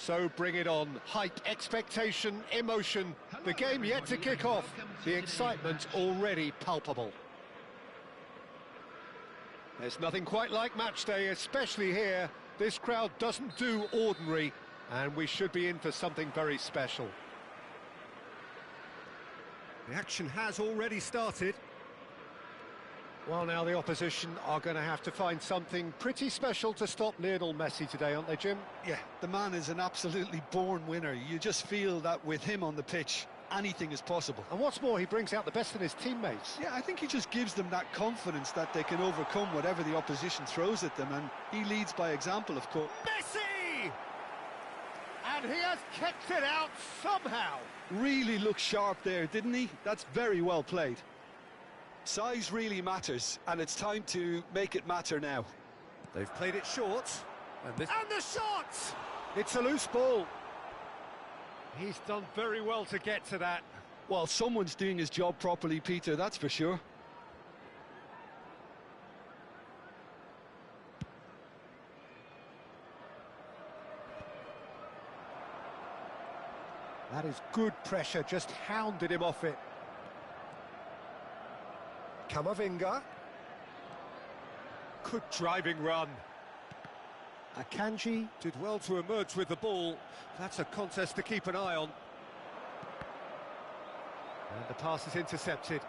So bring it on. Hype, expectation, emotion. The game yet to kick off. The excitement already palpable. There's nothing quite like match day, especially here. This crowd doesn't do ordinary, and we should be in for something very special. The action has already started. Well, now the opposition are going to have to find something pretty special to stop Lionel Messi today, aren't they, Jim? Yeah, the man is an absolutely born winner. You just feel that with him on the pitch, anything is possible. And what's more, he brings out the best in his teammates. Yeah, I think he just gives them that confidence that they can overcome whatever the opposition throws at them, and he leads by example, of course. Messi! And he has kept it out somehow. Really looked sharp there, didn't he? That's very well played. Size really matters, and it's time to make it matter now. They've played it short. And the shot! It's a loose ball. He's done very well to get to that. Well, someone's doing his job properly, Peter, that's for sure. That is good pressure, just hounded him off it. Camavinga. Good driving run. Akanji did well to emerge with the ball. That's a contest to keep an eye on. And the pass is intercepted.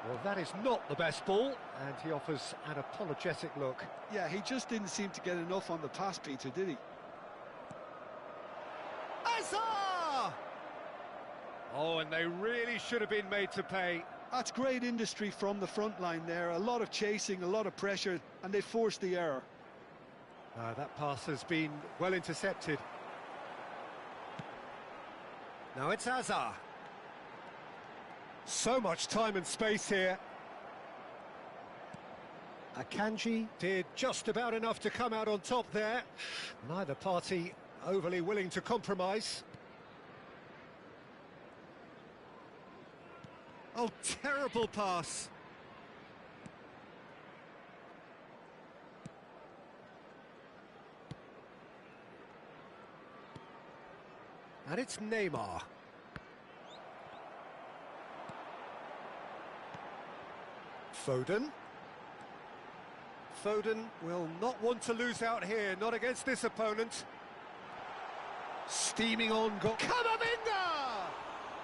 Well, that is not the best ball, and he offers an apologetic look. Yeah, he just didn't seem to get enough on the pass, Peter, did he? Azar! Oh, and they really should have been made to pay. That's great industry from the front line there. A lot of chasing, a lot of pressure, and they forced the error. That pass has been well intercepted. Now it's Azar. So much time and space here. Akanji did just about enough to come out on top there. Neither party overly willing to compromise. Oh, terrible pass. And it's Neymar. Foden. Foden will not want to lose out here, not against this opponent. Steaming on, got Camavinga!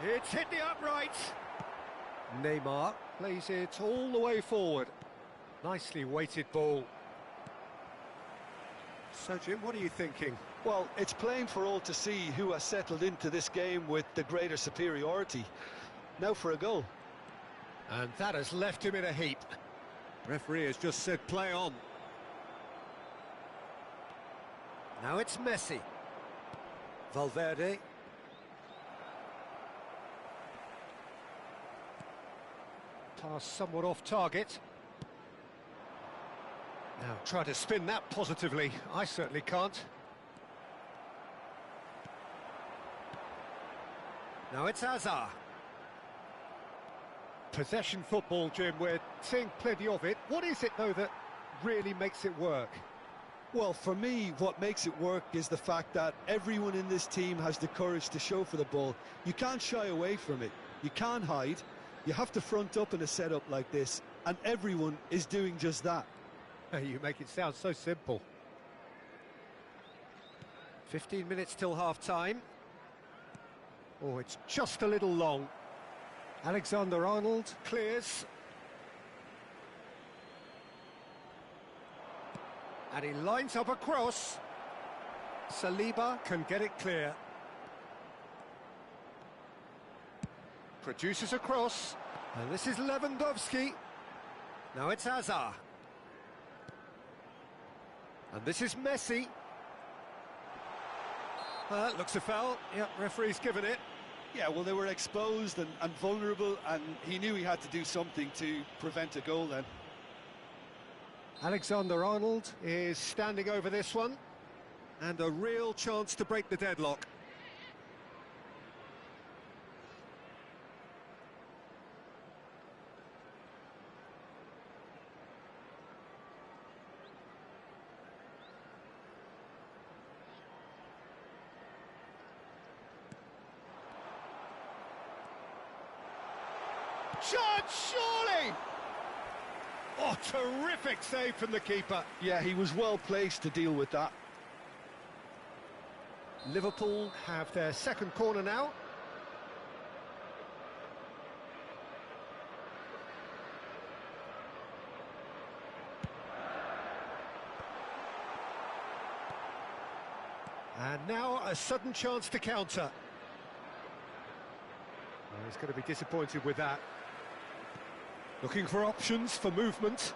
It's hit the upright. Neymar plays it all the way forward. Nicely weighted ball. So, Jim, what are you thinking? Well, it's plain for all to see who has settled into this game with the greater superiority. Now for a goal. And that has left him in a heap. Referee has just said play on. Now it's Messi. Valverde. Pass somewhat off target. Now try to spin that positively. I certainly can't. Now it's Azar. Possession football, Jim, we're seeing plenty of it. What is it, though, that really makes it work? Well, for me, what makes it work is the fact that everyone in this team has the courage to show for the ball. You can't shy away from it. You can't hide. You have to front up in a setup like this, and everyone is doing just that. You make it sound so simple. 15 minutes till half-time. Oh, it's just a little long. Alexander-Arnold clears. And he lines up a cross. Saliba can get it clear. Produces a cross. And this is Lewandowski. Now it's Azar. And this is Messi. That looks a foul. Yep, referee's given it. Yeah, well, they were exposed and vulnerable, and he knew he had to do something to prevent a goal then. Alexander-Arnold is standing over this one, and a real chance to break the deadlock. Chance, surely! Oh, terrific save from the keeper. Yeah, he was well placed to deal with that. Liverpool have their second corner now. And now a sudden chance to counter. Well, he's going to be disappointed with that. Looking for options for movement.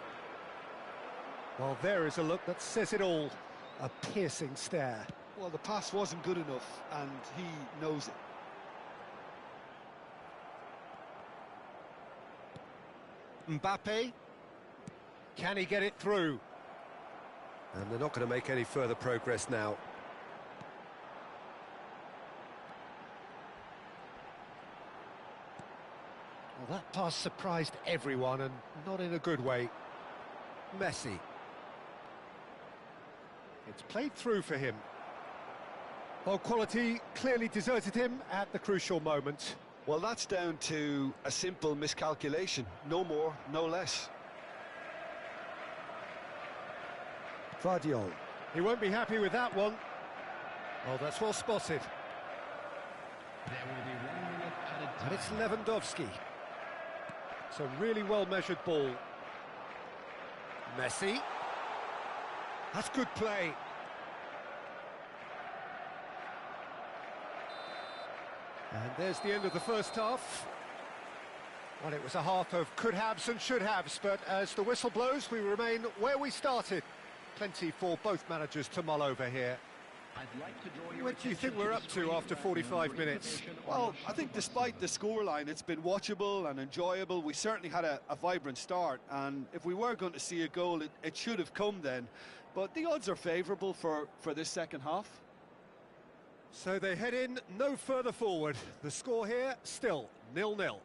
Well, there is a look that says it all. A piercing stare. Well, the pass wasn't good enough, and he knows it. Mbappe. Can he get it through? And they're not going to make any further progress now. Well, that pass surprised everyone, and not in a good way. Messi. It's played through for him. Well, quality clearly deserted him at the crucial moment. Well, that's down to a simple miscalculation. No more, no less. Vardiol. He won't be happy with that one. Oh, that's well spotted. There will be 1 minute added time. And it's Lewandowski. It's a really well-measured ball. Messi. That's good play. And there's the end of the first half. Well, it was a half of could-haves and should-haves, but as the whistle blows, we remain where we started. Plenty for both managers to mull over here. I'd like to draw your What do you think we're up to after 45 minutes? Well, I think despite the scoreline, it's been watchable and enjoyable. We certainly had a vibrant start, and if we were going to see a goal, it should have come then. But the odds are favourable for this second half. So they head in no further forward. The score here, still 0-0.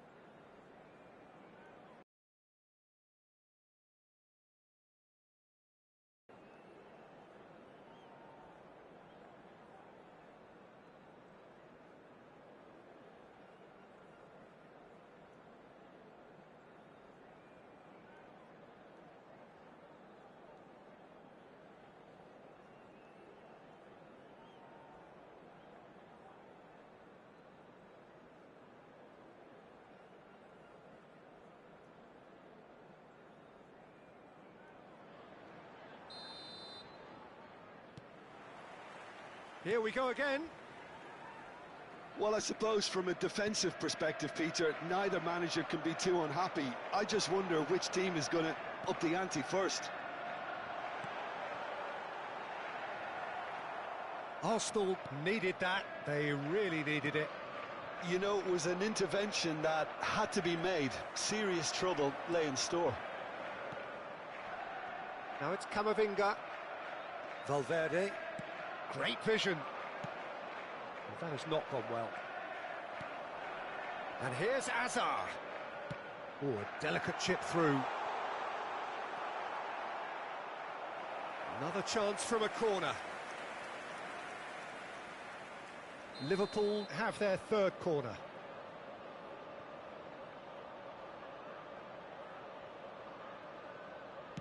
Here we go again. Well, I suppose from a defensive perspective, Peter, neither manager can be too unhappy. I just wonder which team is going to up the ante first. Arsenal needed that. They really needed it. You know, it was an intervention that had to be made. Serious trouble lay in store. Now it's Camavinga. Valverde. Great vision. Well, that has not gone well. And here's Azar. Oh, a delicate chip through. Another chance from a corner. Liverpool have their third corner.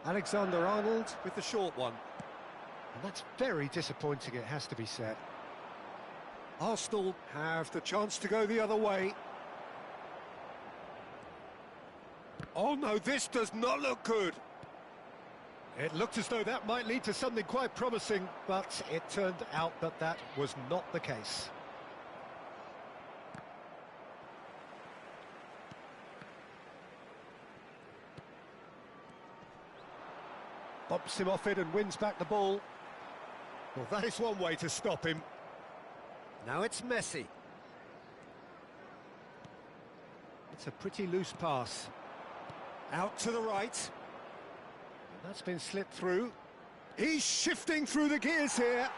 Alexander-Arnold with the short one. And that's very disappointing, it has to be said. Arsenal have the chance to go the other way. Oh no, this does not look good. It looked as though that might lead to something quite promising, but it turned out that that was not the case. Bumps him off it and wins back the ball. Well, that is one way to stop him. Now it's Messi. It's a pretty loose pass. Out to the right. That's been slipped through. He's shifting through the gears here.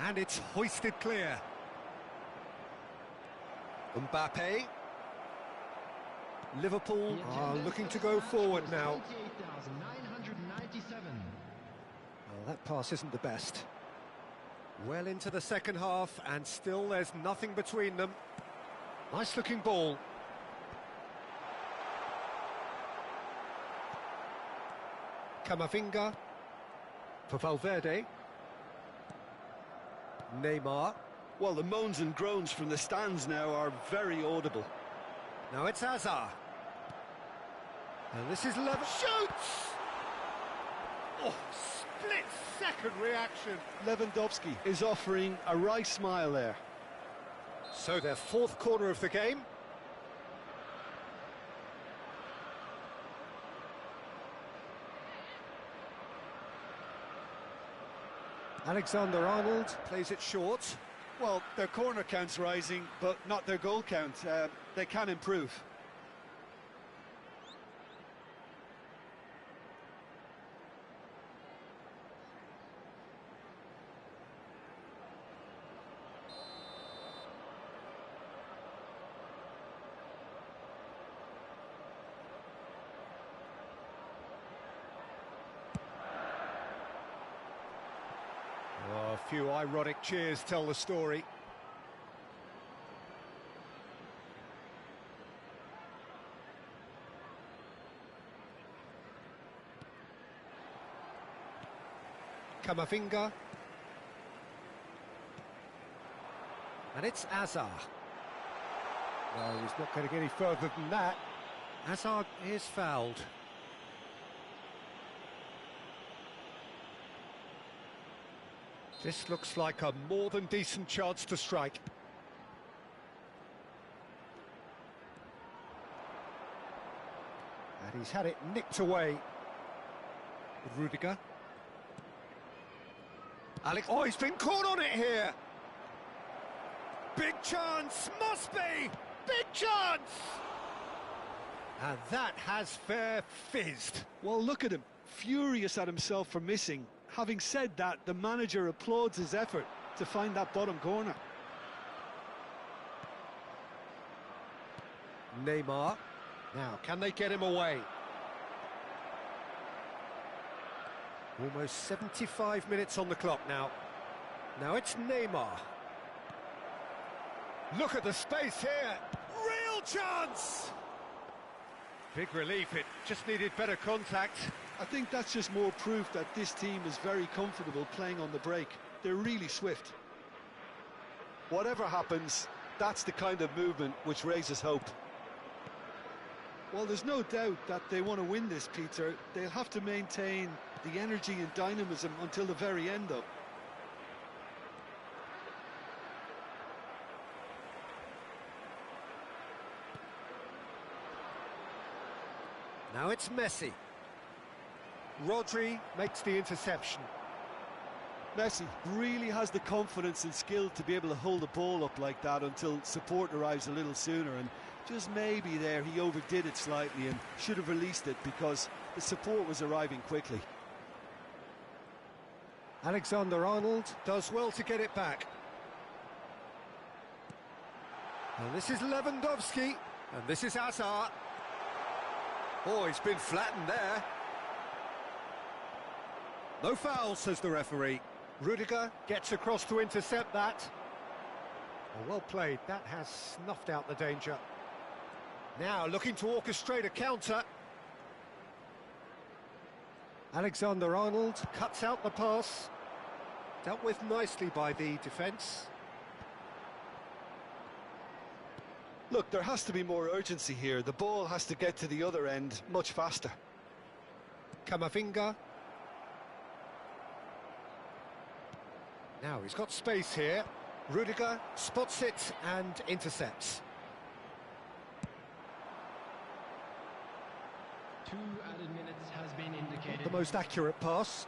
And it's hoisted clear. Mbappe. Liverpool are looking to go forward now. 28,997. Well, that pass isn't the best. Well into the second half, and still there's nothing between them. Nice looking ball. Camavinga for Valverde. Neymar. Well, the moans and groans from the stands now are very audible. Now it's Hazard. And this is shoots! Oh, split-second reaction. Lewandowski is offering a wry smile there. So their fourth corner of the game. Alexander-Arnold plays it short. Well, their corner count's rising, but not their goal count. They can improve. Oh, a few ironic cheers tell the story. Camavinga. And it's Hazard. No, he's not going to get any further than that. Hazard is fouled. This looks like a more than decent chance to strike. And he's had it nicked away. Rudiger. Alex, oh, he's been caught on it here. Big chance, must be, big chance. And that has fair fizzed. Well, look at him, furious at himself for missing. Having said that, the manager applauds his effort to find that bottom corner. Neymar. Now, can they get him away? Almost 75 minutes on the clock now. Now it's Neymar. Look at the space here. Real chance! Big relief, it just needed better contact. I think that's just more proof that this team is very comfortable playing on the break. They're really swift. Whatever happens, that's the kind of movement which raises hope. Well, there's no doubt that they want to win this, Peter. They'll have to maintain the energy and dynamism until the very end, though. Now it's Messi. Rodri makes the interception. Messi really has the confidence and skill to be able to hold the ball up like that until support arrives a little sooner, and just maybe there he overdid it slightly and should have released it because the support was arriving quickly. Alexander-Arnold does well to get it back. And this is Lewandowski, and this is Hazard. Oh, he's been flattened there. No foul, says the referee. Rudiger gets across to intercept that. Oh, well played, that has snuffed out the danger. Now looking to orchestrate a counter. Alexander-Arnold cuts out the pass. Dealt with nicely by the defence. Look, there has to be more urgency here. The ball has to get to the other end much faster. Camavinga. Now he's got space here. Rudiger spots it and intercepts. 2 added minutes has been indicated. The most accurate pass.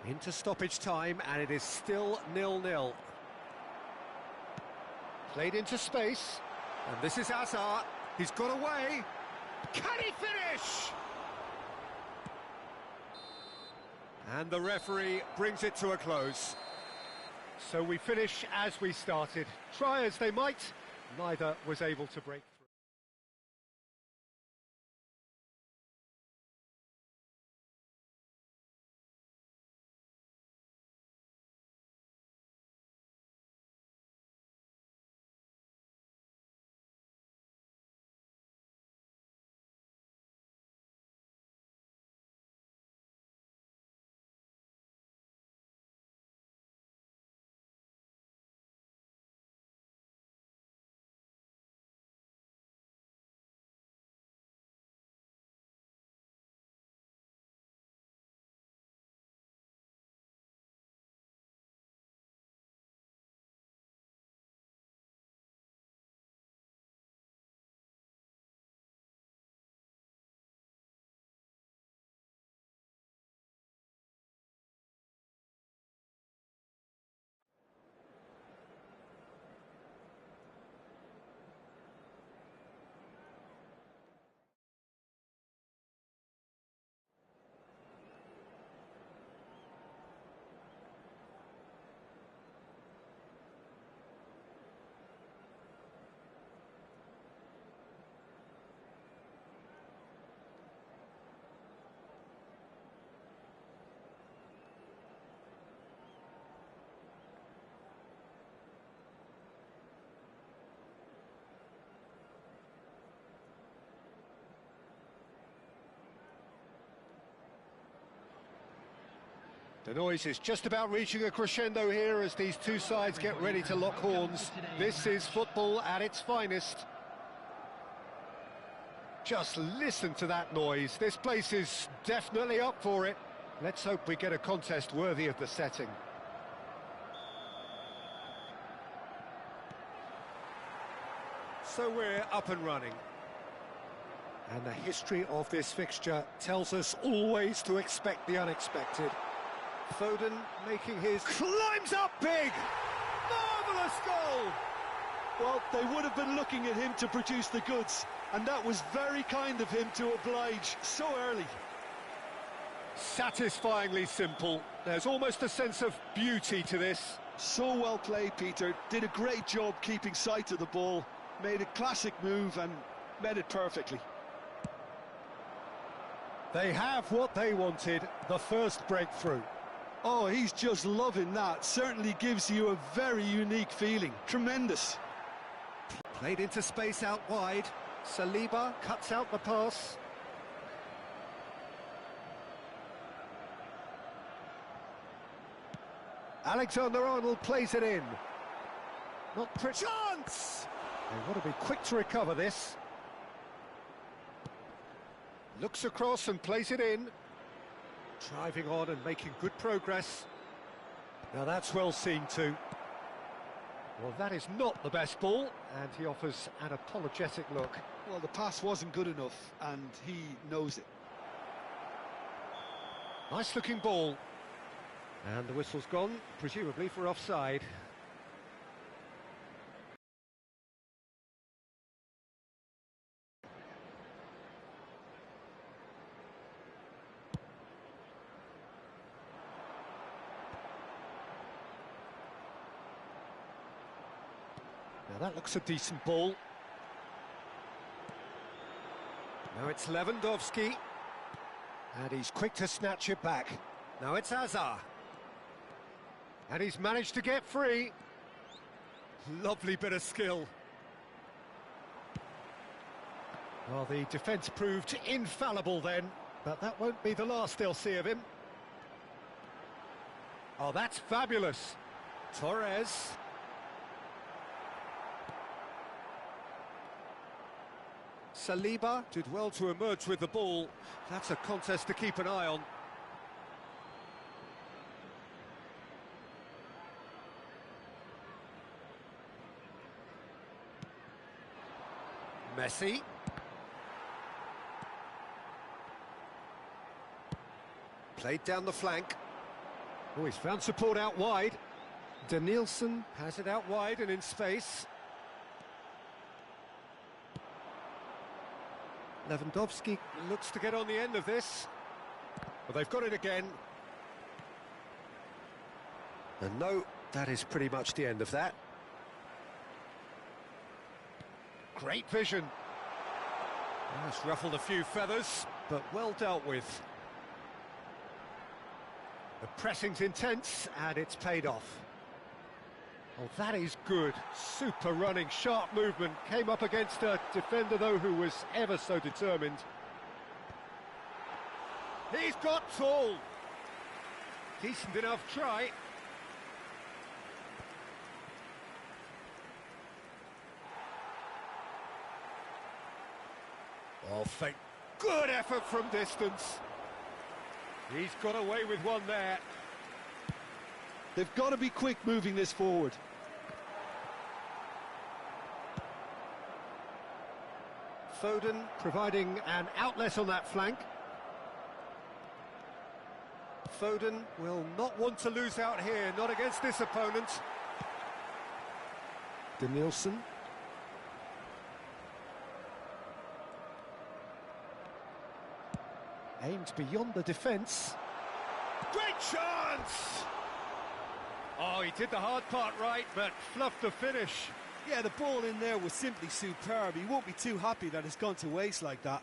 Into stoppage time, and it is still 0-0. Played into space. And this is Hazard. He's got away. Can he finish? And the referee brings it to a close. So we finish as we started. Try as they might, Neither was able to break through. The noise is just about reaching a crescendo here as these two sides get ready to lock horns. This is football at its finest. Just listen to that noise. This place is definitely up for it. Let's hope we get a contest worthy of the setting. So we're up and running. And the history of this fixture tells us always to expect the unexpected. Foden making his... climbs up big! Marvellous goal! Well, they would have been looking at him to produce the goods, and that was very kind of him to oblige so early. Satisfyingly simple. There's almost a sense of beauty to this. So well played, Peter. Did a great job keeping sight of the ball, made a classic move and met it perfectly. They have what they wanted, the first breakthrough. Oh, he's just loving that. Certainly gives you a very unique feeling. Tremendous. Played into space out wide. Saliba cuts out the pass. Alexander-Arnold plays it in. Not pretty. Chance! They want to be quick to recover this. Looks across and plays it in. Driving on and making good progress. Now that's well seen too. Well, that is not the best ball, and he offers an apologetic look. Well, the pass wasn't good enough, and he knows it. Nice looking ball. And the whistle's gone, presumably for offside. Now that looks a decent ball. Now it's Lewandowski. And he's quick to snatch it back. Now it's Hazard. And he's managed to get free. Lovely bit of skill. Well, the defence proved infallible then, but that won't be the last they'll see of him. Oh, that's fabulous. Torres. Saliba did well to emerge with the ball. That's a contest to keep an eye on. Messi. Played down the flank. Oh, he's found support out wide. Danielson has it out wide and in space. Lewandowski looks to get on the end of this. Well, they've got it again. And no, that is pretty much the end of that. Great vision. Well, it's ruffled a few feathers, but well dealt with. The pressing's intense, and it's paid off. Oh, that is good. Super running, sharp movement. Came up against a defender, though, who was ever so determined. He's got tall. Decent enough try. Oh, thank... Good effort from distance. He's got away with one there. They've got to be quick moving this forward. Foden providing an outlet on that flank. Foden will not want to lose out here, not against this opponent. Danielson. Aimed beyond the defence. Great chance! Oh, he did the hard part right, but fluffed the finish. Yeah, the ball in there was simply superb. He won't be too happy that it's gone to waste like that.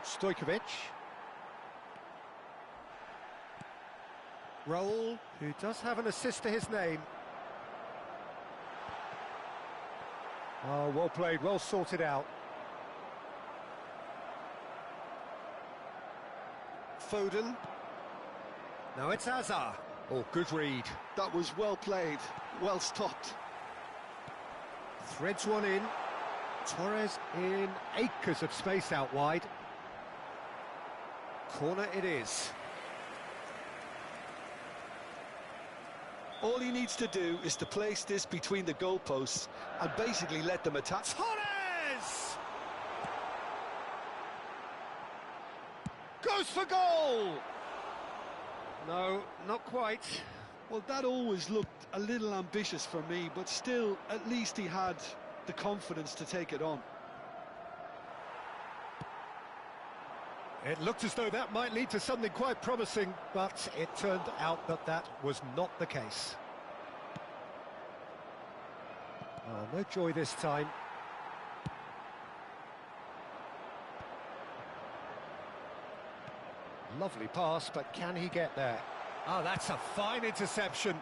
Stojkovic. Raul, who does have an assist to his name. Oh, well played, well sorted out. Foden. Now it's Hazard. Oh, good read. That was well played, well stopped. Threads one in. Torres in acres of space out wide. Corner it is. All he needs to do is to place this between the goalposts and basically let them attack. Torres! Goes for goal! No, not quite. Well, that always looked a little ambitious for me, but still, at least he had the confidence to take it on. It looked as though that might lead to something quite promising, but it turned out that that was not the case. Oh, no joy this time. Lovely pass, but can he get there? Oh, that's a fine interception.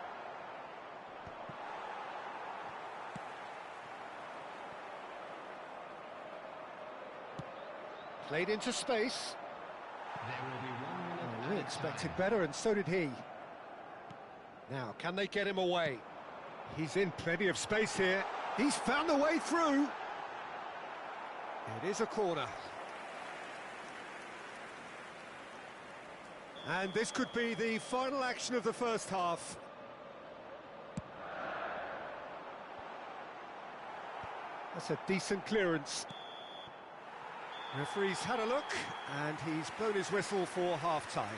Played into space. There will be 1 minute Oh, we added expected time. better, and so did he. Now, can they get him away? He's in plenty of space here. He's found the way through. It is a corner. And this could be the final action of the first half. That's a decent clearance. Referee's had a look, and he's blown his whistle for half-time.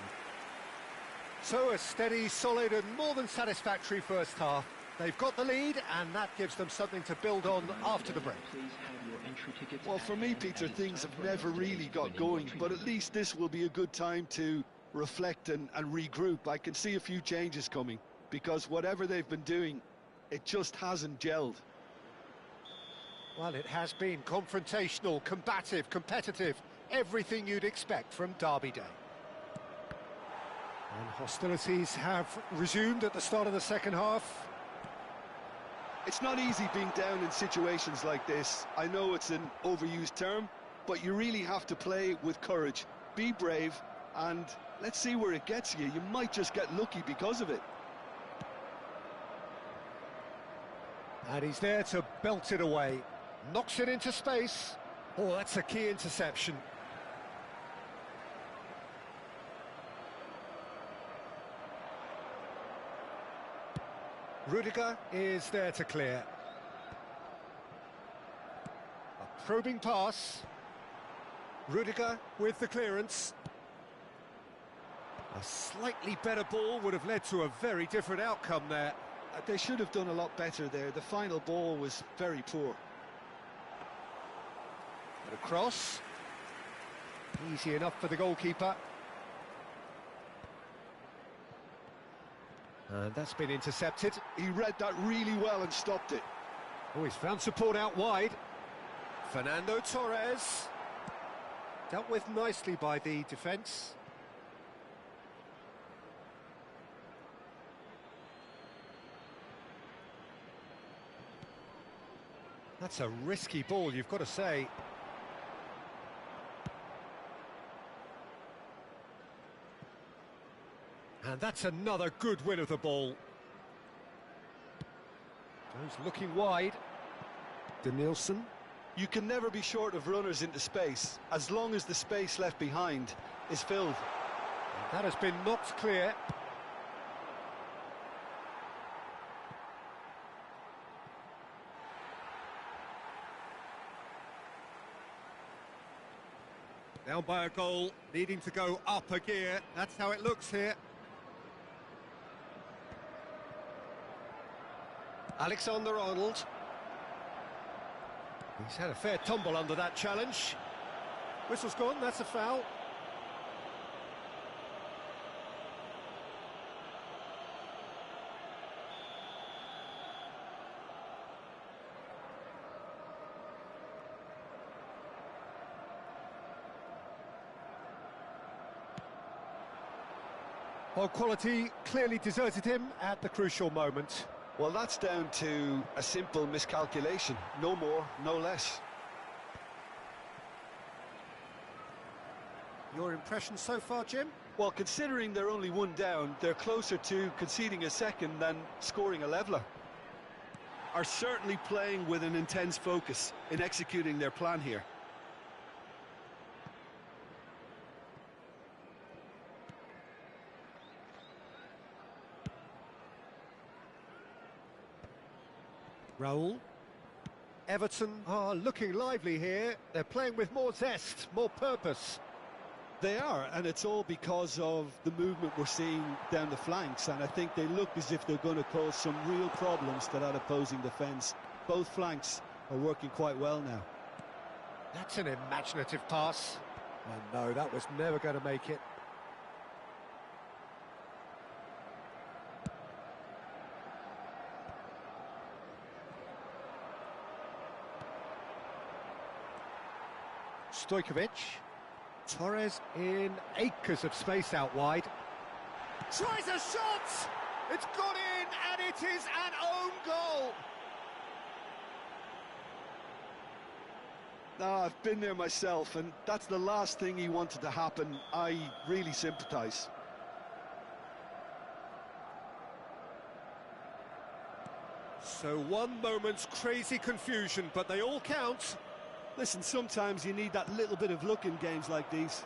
So a steady, solid and more than satisfactory first half. They've got the lead, and that gives them something to build on after the break. Well, for me, Peter, things have never really got going, but at least this will be a good time to reflect and regroup. I can see a few changes coming, because whatever they've been doing, it just hasn't gelled. Well, it has been confrontational, combative, competitive, everything you'd expect from Derby Day. And hostilities have resumed at the start of the second half. It's not easy being down in situations like this. I know it's an overused term, but you really have to play with courage. Be brave, and let's see where it gets you. You might just get lucky because of it. And he's there to belt it away. Knocks it into space. Oh, that's a key interception. Rudiger is there to clear. A probing pass. Rudiger with the clearance. A slightly better ball would have led to a very different outcome there. They should have done a lot better there. The final ball was very poor. And a cross. Easy enough for the goalkeeper. And that's been intercepted. He read that really well and stopped it. Oh, he's found support out wide. Fernando Torres. Dealt with nicely by the defence. That's a risky ball, you've got to say. And that's another good win of the ball. Goes looking wide. Denilson. You can never be short of runners into space, as long as the space left behind is filled. And that has been knocked clear. Down by a goal, needing to go up a gear. That's how it looks here. Alexander-Arnold. He's had a fair tumble under that challenge. Whistle's gone, that's a foul. Well, quality clearly deserted him at the crucial moment. Well, that's down to a simple miscalculation. No more, no less. Your impression so far, Jim? Well, considering they're only one down, they're closer to conceding a second than scoring a leveller. Are certainly playing with an intense focus in executing their plan here. Raul. Everton are looking lively here. They're playing with more zest, more purpose. They are, and it's all because of the movement we're seeing down the flanks, and I think they look as if they're going to cause some real problems to that opposing defence. Both flanks are working quite well now. That's an imaginative pass. And no, that was never going to make it. Stojkovic. Torres in acres of space out wide. Tries a shot! It's gone in, and it is an own goal! I've been there myself, and that's the last thing he wanted to happen. I really sympathise. So one moment's crazy confusion, but they all count. Listen, sometimes you need that little bit of luck in games like these.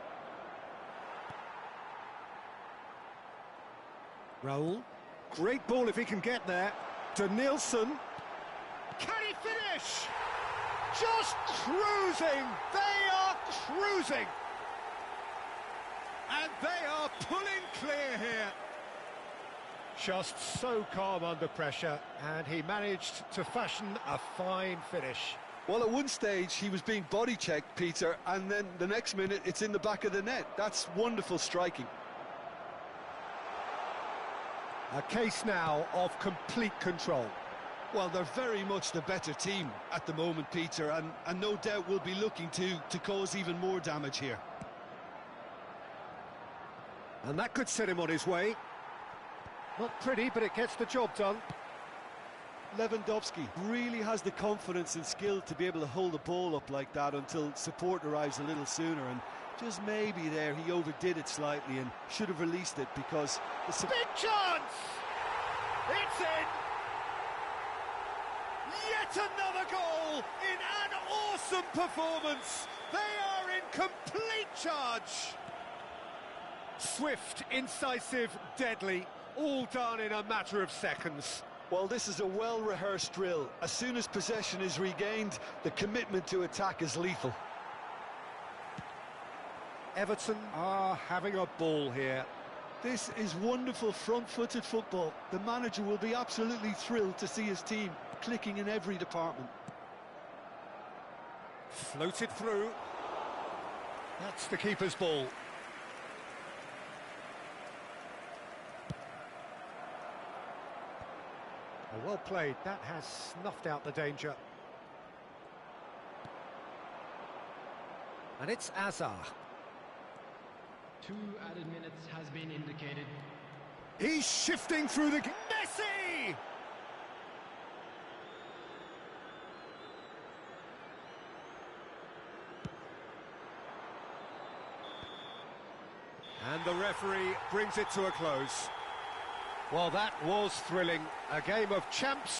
Raul. Great ball if he can get there. Denilson. Can he finish? Just cruising. They are cruising. And they are pulling clear here. Just so calm under pressure, and he managed to fashion a fine finish. Well, at one stage, he was being body-checked, Peter, and then the next minute, it's in the back of the net. That's wonderful striking. A case now of complete control. Well, they're very much the better team at the moment, Peter, and no doubt will be looking to cause even more damage here. And that could set him on his way. Not pretty, but it gets the job done. Lewandowski really has the confidence and skill to be able to hold the ball up like that until support arrives a little sooner, and just maybe there he overdid it slightly and should have released it because... Big chance! It's in! Yet another goal in an awesome performance! They are in complete charge! Swift, incisive, deadly, all done in a matter of seconds. Well, this is a well-rehearsed drill. As soon as possession is regained, the commitment to attack is lethal. Everton are having a ball here. This is wonderful front-footed football. The manager will be absolutely thrilled to see his team clicking in every department. Floated through. That's the keeper's ball. Well played. That has snuffed out the danger. And it's Azar. 2 added minutes has been indicated. He's shifting through the... Messi! And the referee brings it to a close. Well, that was thrilling. A game of champs